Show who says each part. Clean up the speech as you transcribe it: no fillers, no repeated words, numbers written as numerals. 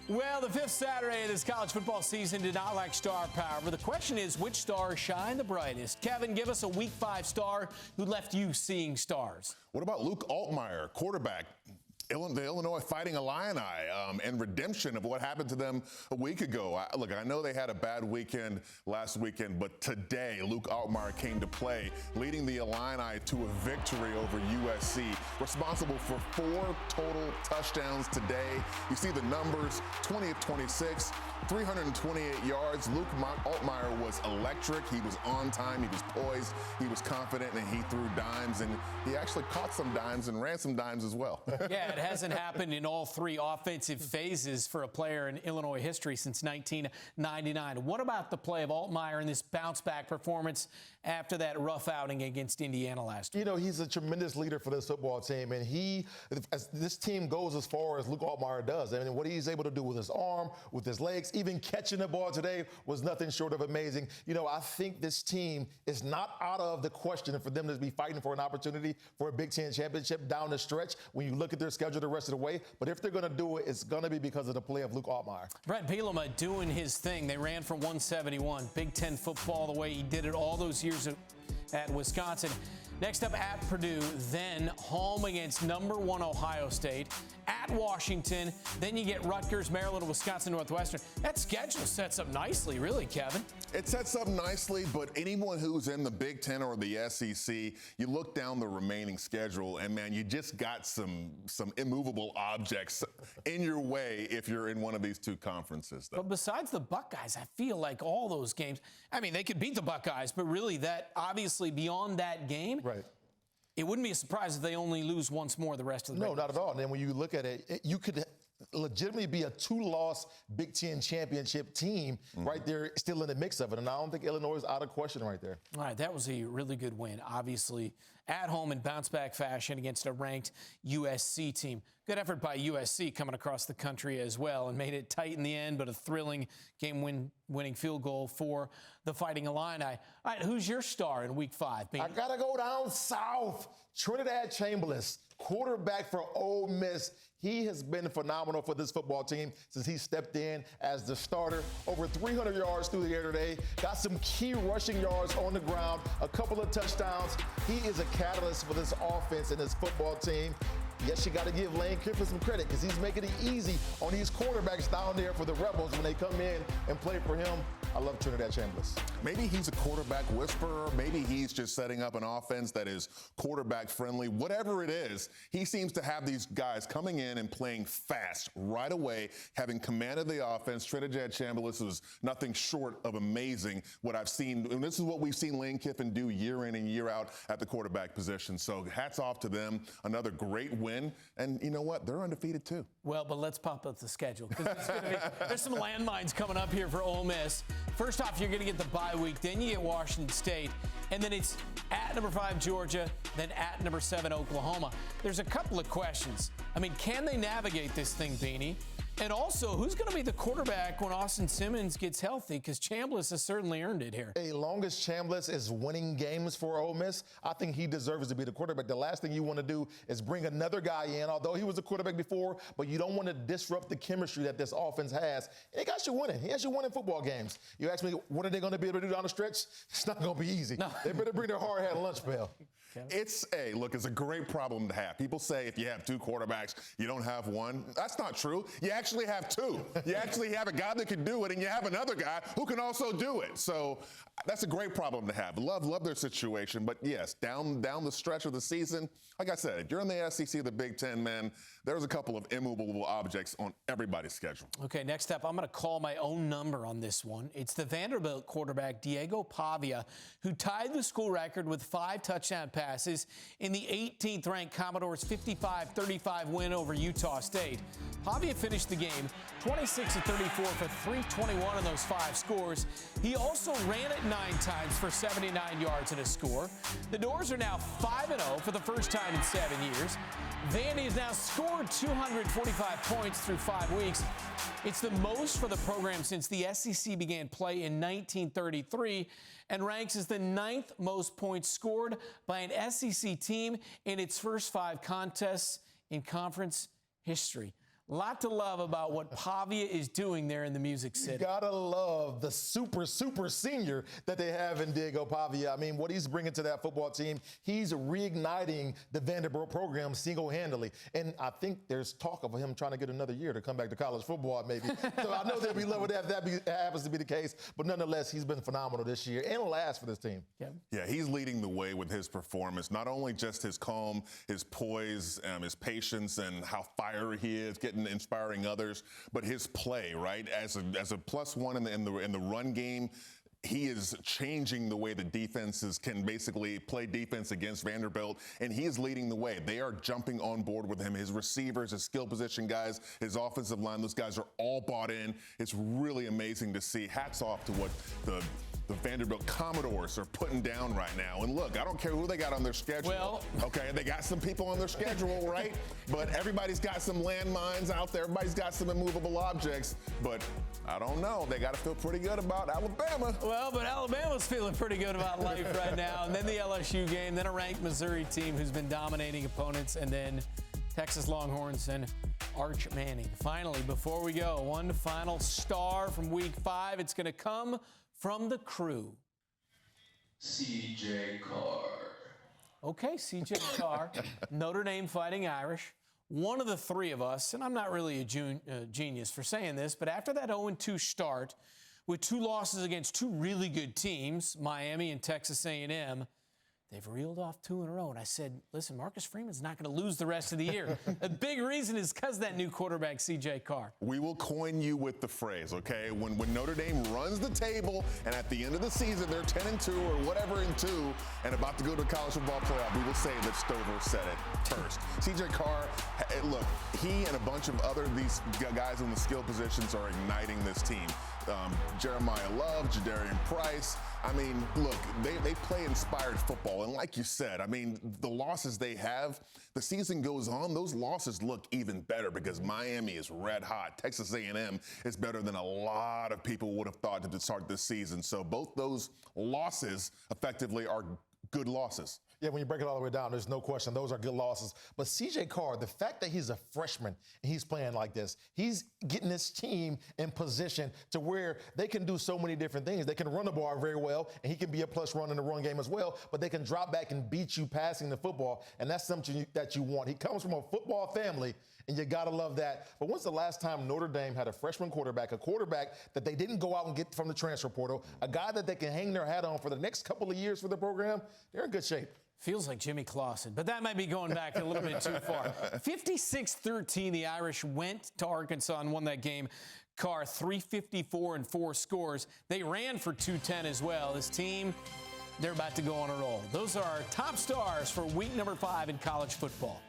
Speaker 1: Well, the fifth Saturday of this college football season did not lack star power, but the question is, which stars shine the brightest? Kevin, give us a Week 5 star who left you seeing stars.
Speaker 2: What about Luke Altmyer, quarterback? The Illinois Fighting Illini and redemption of what happened to them a week ago. Look, I know they had a bad weekend last weekend, but today Luke Altmyer came to play, leading the Illini to a victory over USC, responsible for 4 total touchdowns today. You see the numbers, 20 of 26, 328 yards. Luke Altmyer was electric. He was on time. He was poised. He was confident, and he threw dimes, and he actually caught some dimes and ran some dimes as well.
Speaker 1: Yeah, it hasn't happened in all 3 offensive phases for a player in Illinois history since 1999. What about the play of Altmyer in this bounce-back performance after that rough outing against Indiana last week?
Speaker 3: You know, he's a tremendous leader for this football team, and this team goes as far as Luke Altmyer does. I mean, what he's able to do with his arm, with his legs, even catching the ball today was nothing short of amazing. You know, I think this team is not out of the question for them to be fighting for an opportunity for a Big Ten championship down the stretch when you look at their schedule the rest of the way. But if they're going to do it, it's going to be because of the play of Luke Altmyer.
Speaker 1: Brett Bielema doing his thing. They ran for 171. Big Ten football the way he did it all those years at Wisconsin. Next up at Purdue, then home against number 1 Ohio State, at Washington, then you get Rutgers, Maryland, Wisconsin, Northwestern. That schedule sets up nicely, really, Kevin.
Speaker 2: It sets up nicely, but anyone who's in the Big Ten or the SEC, you look down the remaining schedule, and, man, you just got some immovable objects in your way if you're in one of these 2 conferences, though.
Speaker 1: But besides the Buckeyes, I feel like all those games, I mean, they could beat the Buckeyes, but really that obviously beyond that game,
Speaker 3: right.
Speaker 1: It wouldn't be a surprise if they only lose once more the rest of the
Speaker 3: No, not at all. And then when you look at it, you could legitimately be a 2-loss Big Ten championship team right there, still in the mix of it. And I don't think Illinois is out of question right there.
Speaker 1: All right, that was a really good win, obviously, at home in bounce-back fashion against a ranked USC team. Good effort by USC coming across the country as well and made it tight in the end, but a thrilling game-winning field goal for the Fighting Illini. All right, who's your star in Week 5?
Speaker 3: I got to go down south. Trinidad Chambliss, quarterback for Ole Miss. He has been phenomenal for this football team since he stepped in as the starter. Over 300 yards through the air today. Got some key rushing yards on the ground, a couple of touchdowns. He is a catalyst for this offense and this football team. Yes, you got to give Lane Kiffin some credit because he's making it easy on these quarterbacks down there for the Rebels when they come in and play for him. I love Trinidad Chambliss.
Speaker 2: Maybe he's a quarterback whisperer. Maybe he's just setting up an offense that is quarterback friendly. Whatever it is, he seems to have these guys coming in and playing fast right away, having command of the offense. Trinidad Chambliss was nothing short of amazing what I've seen. And this is what we've seen Lane Kiffin do year in and year out at the quarterback position. So hats off to them. Another great win. And you know what? They're undefeated too.
Speaker 1: Well, but let's pop up the schedule because there's some landmines coming up here for Ole Miss. First off, you're going to get the bye week. Then you get Washington State. And then it's at number 5, Georgia, then at number 7, Oklahoma. There's a couple of questions. I mean, can they navigate this thing, Beanie? And also, who's going to be the quarterback when Austin Simmons gets healthy? Because Chambliss has certainly earned it here.
Speaker 3: As long as Chambliss is winning games for Ole Miss, I think he deserves to be the quarterback. The last thing you want to do is bring another guy in, although he was a quarterback before, but you don't want to disrupt the chemistry that this offense has. And he got you winning. He has you winning football games. You ask me, what are they going to be able to do down the stretch? It's not going to be easy. No. They better bring their hard hat lunch bell.
Speaker 2: It's a great problem to have. People say if you have 2 quarterbacks, you don't have one. That's not true. You actually have 2. You actually have a guy that can do it, and you have another guy who can also do it. So that's a great problem to have. Love their situation. But, yes, down the stretch of the season, like I said, if you're in the SEC, the Big Ten, man, there's a couple of immovable objects on everybody's schedule.
Speaker 1: Okay, next up, I'm going to call my own number on this one. It's the Vanderbilt quarterback, Diego Pavia, who tied the school record with 5 touchdown passes in the 18th-ranked Commodores' 55-35 win over Utah State. Pavia finished the game 26 of 34 for 321 on those 5 scores. He also ran it 9 times for 79 yards and a score. The Doors are now 5-0 for the first time in 7 years. Vandy has now scored 245 points through 5 weeks. It's the most for the program since the SEC began play in 1933 and ranks as the 9th most points scored by an SEC team in its first 5 contests in conference history. Lot to love about what Pavia is doing there in the Music City.
Speaker 3: You gotta love the super senior that they have in Diego Pavia. I mean, what he's bringing to that football team, he's reigniting the Vanderbilt program single-handedly. And I think there's talk of him trying to get another year to come back to college football, maybe. So I know they'll be loving that if that happens to be the case. But nonetheless, he's been phenomenal this year and last for this team.
Speaker 2: Yeah, he's leading the way with his performance. Not only just his calm, his poise, his patience, and how fiery he is, inspiring others, but his play, right? As a +1 in the run game, he is changing the way the defenses can basically play defense against Vanderbilt, and he is leading the way. They are jumping on board with him. His receivers, his skill position guys, his offensive line, those guys are all bought in. It's really amazing to see. Hats off to what the Vanderbilt Commodores are putting down right now. And look, I don't care who they got on their schedule.
Speaker 1: Well,
Speaker 2: okay, they got some people on their schedule, right? But everybody's got some landmines out there. Everybody's got some immovable objects. But I don't know. They got to feel pretty good about Alabama.
Speaker 1: Well, but Alabama's feeling pretty good about life right now. And then the LSU game, then a ranked Missouri team who's been dominating opponents, and then Texas Longhorns and Arch Manning. Finally, before we go, one final star from Week 5. It's going to come from the crew.
Speaker 4: CJ Carr.
Speaker 1: Okay, CJ Carr, Notre Dame Fighting Irish. One of the three of us, and I'm not really a genius for saying this, but after that 0-2 start with 2 losses against 2 really good teams, Miami and Texas A&M, they've reeled off 2 in a row. And I said, listen, Marcus Freeman's not going to lose the rest of the year. A big reason is because that new quarterback, CJ Carr.
Speaker 2: We will coin you with the phrase, okay? When Notre Dame runs the table and at the end of the season they're 10-2 or whatever in 2 and about to go to the college football playoff, we will say that Stover said it first. CJ Carr, look, he and a bunch of these guys in the skill positions are igniting this team. Jeremiah Love, Jadarian Price. I mean, look, they play inspired football. And like you said, I mean, the losses they have, the season goes on, those losses look even better because Miami is red hot. Texas A&M is better than a lot of people would have thought to start this season. So both those losses effectively are good losses.
Speaker 3: Yeah, when you break it all the way down, there's no question those are good losses. But CJ Carr, the fact that he's a freshman and he's playing like this, he's getting this team in position to where they can do so many different things. They can run the ball very well, and he can be a plus run in the run game as well, but they can drop back and beat you passing the football, and that's something that you want. He comes from a football family, and you got to love that. But when's the last time Notre Dame had a freshman quarterback, a quarterback that they didn't go out and get from the transfer portal, a guy that they can hang their hat on for the next couple of years for the program? They're in good shape.
Speaker 1: Feels like Jimmy Clausen, but that might be going back a little bit too far. 56-13, the Irish went to Arkansas and won that game. Carr, 354 and 4 scores. They ran for 210 as well. This team, they're about to go on a roll. Those are our top stars for week number 5 in college football.